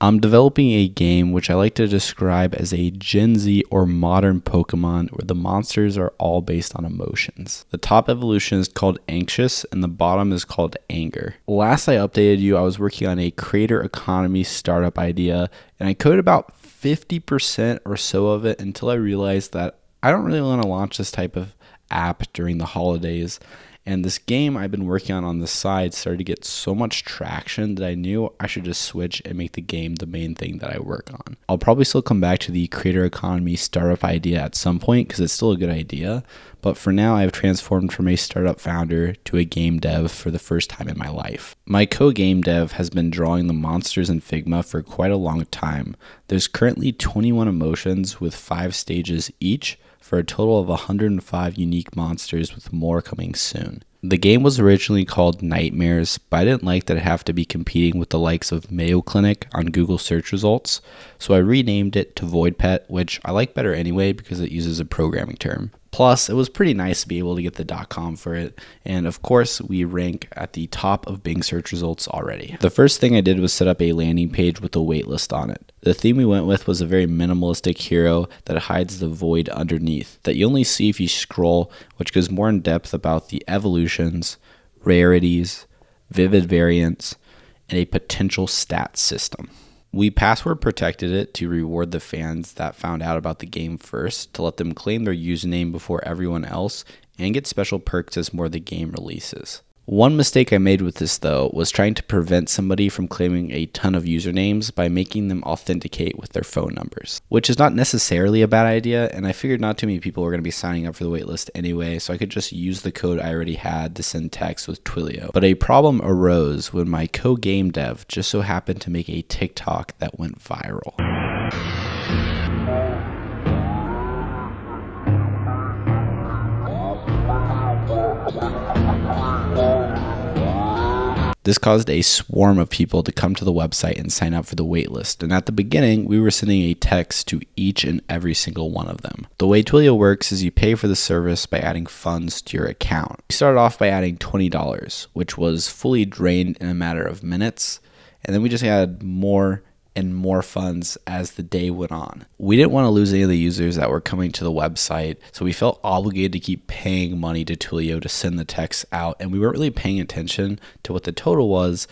I'm developing a game which I like to describe as a Gen Z or modern Pokemon where the monsters are all based on emotions. The top evolution is called Anxious and the bottom is called Anger. Last I updated you, I was working on a creator economy startup idea and I coded about 50% or so of it until I realized that I don't really want to launch this type of app during the holidays. And this game I've been working on the side started to get so much traction that I knew I should just switch and make the game the main thing that I work on. I'll probably still come back to the creator economy startup idea at some point because it's still a good idea. But for now, I've transformed from a startup founder to a game dev for the first time in my life. My co-game dev has been drawing the monsters in Figma for quite a long time. There's currently 21 emotions with 5 stages each, for a total of 105 unique monsters with more coming soon. The game was originally called Nightmares, but I didn't like that it have to be competing with the likes of Mayo Clinic on Google search results, so I renamed it to Void Pet, which I like better anyway because it uses a programming term. Plus, it was pretty nice to be able to get the .com for it, and of course, we rank at the top of Bing search results already. The first thing I did was set up a landing page with a waitlist on it. The theme we went with was a very minimalistic hero that hides the void underneath, that you only see if you scroll, which goes more in depth about the evolutions, rarities, vivid variants, and a potential stats system. We password protected it to reward the fans that found out about the game first, to let them claim their username before everyone else, and get special perks as more of the game releases. One mistake I made with this though was trying to prevent somebody from claiming a ton of usernames by making them authenticate with their phone numbers, which is not necessarily a bad idea, and I figured not too many people were going to be signing up for the waitlist anyway, so I could just use the code I already had to send text with Twilio. But a problem arose when my co-game dev just so happened to make a TikTok that went viral. This caused a swarm of people to come to the website and sign up for the waitlist, and at the beginning, we were sending a text to each and every single one of them. The way Twilio works is you pay for the service by adding funds to your account. We started off by adding $20, which was fully drained in a matter of minutes, and then we just added more and more funds as the day went on. We didn't want to lose any of the users that were coming to the website, so we felt obligated to keep paying money to Twilio to send the texts out, and we weren't really paying attention to what the total was.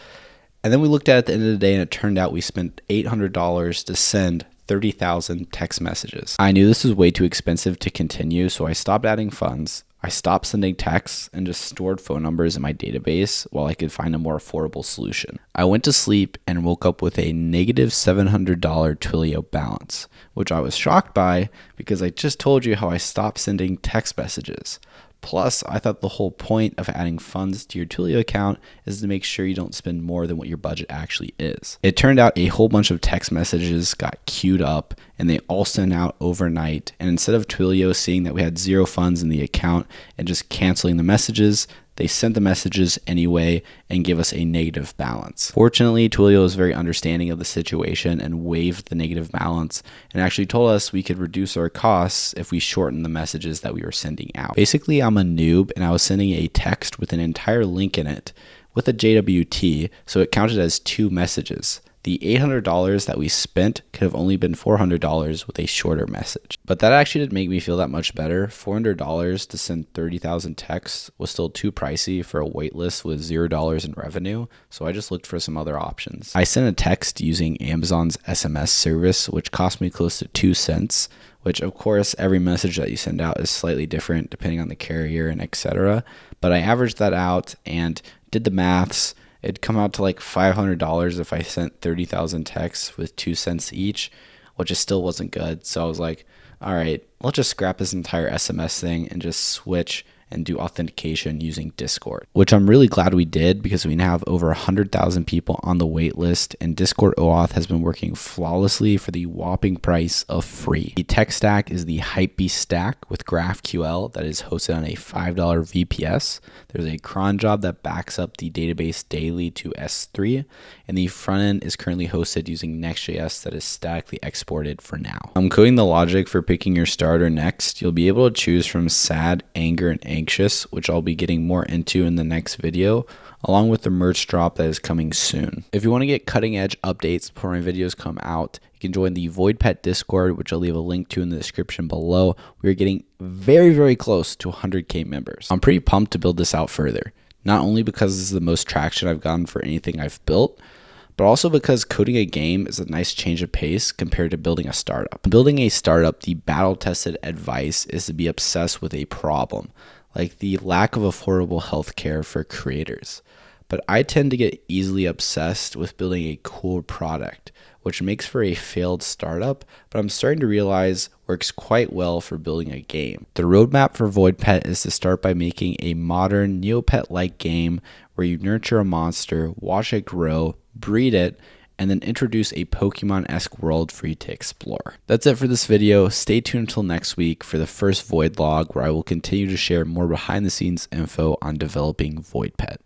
And then we looked at it at the end of the day, and it turned out we spent $800 to send 30,000 text messages. I knew this was way too expensive to continue, so I stopped adding funds. I stopped sending texts and just stored phone numbers in my database while I could find a more affordable solution. I went to sleep and woke up with a negative $700 Twilio balance, which I was shocked by because I just told you how I stopped sending text messages. Plus, I thought the whole point of adding funds to your Twilio account is to make sure you don't spend more than what your budget actually is. It turned out a whole bunch of text messages got queued up and they all sent out overnight. And instead of Twilio seeing that we had 0 funds in the account and just canceling the messages, they sent the messages anyway and gave us a negative balance. Fortunately, Twilio was very understanding of the situation and waived the negative balance and actually told us we could reduce our costs if we shortened the messages that we were sending out. Basically, I'm a noob and I was sending a text with an entire link in it with a JWT, so it counted as 2 messages. The $800 that we spent could have only been $400 with a shorter message. But that actually didn't make me feel that much better. $400 to send 30,000 texts was still too pricey for a waitlist with $0 in revenue, so I just looked for some other options. I sent a text using Amazon's SMS service, which cost me close to 2 cents, which of course every message that you send out is slightly different depending on the carrier and etc. But I averaged that out and did the maths. It'd come out to like $500 if I sent 30,000 texts with 2 cents each, which just still wasn't good. So I was like, all right, let's just scrap this entire SMS thing and just switch and do authentication using Discord, which I'm really glad we did because we now have over 100,000 people on the wait list and Discord OAuth has been working flawlessly for the whopping price of free. The tech stack is the Hypebeast stack with GraphQL that is hosted on a $5 VPS. There's a cron job that backs up the database daily to S3, and the front end is currently hosted using Next.js that is statically exported for now. I'm coding the logic for picking your starter next. You'll be able to choose from sad, anger, and anxious, which I'll be getting more into in the next video, along with the merch drop that is coming soon. If you want to get cutting edge updates before my videos come out, you can join the Void Pet Discord, which I'll leave a link to in the description below. We are getting very, very close to 100K members. I'm pretty pumped to build this out further, not only because this is the most traction I've gotten for anything I've built, but also because coding a game is a nice change of pace compared to building a startup. Building a startup, the battle-tested advice is to be obsessed with a problem, like the lack of affordable healthcare for creators. But I tend to get easily obsessed with building a cool product, which makes for a failed startup, but I'm starting to realize works quite well for building a game. The roadmap for Void Pet is to start by making a modern Neopet-like game where you nurture a monster, watch it grow, breed it, and then introduce a Pokemon-esque world for you to explore. That's it for this video. Stay tuned until next week for the first Void log, where I will continue to share more behind the scenes info on developing Void Pet.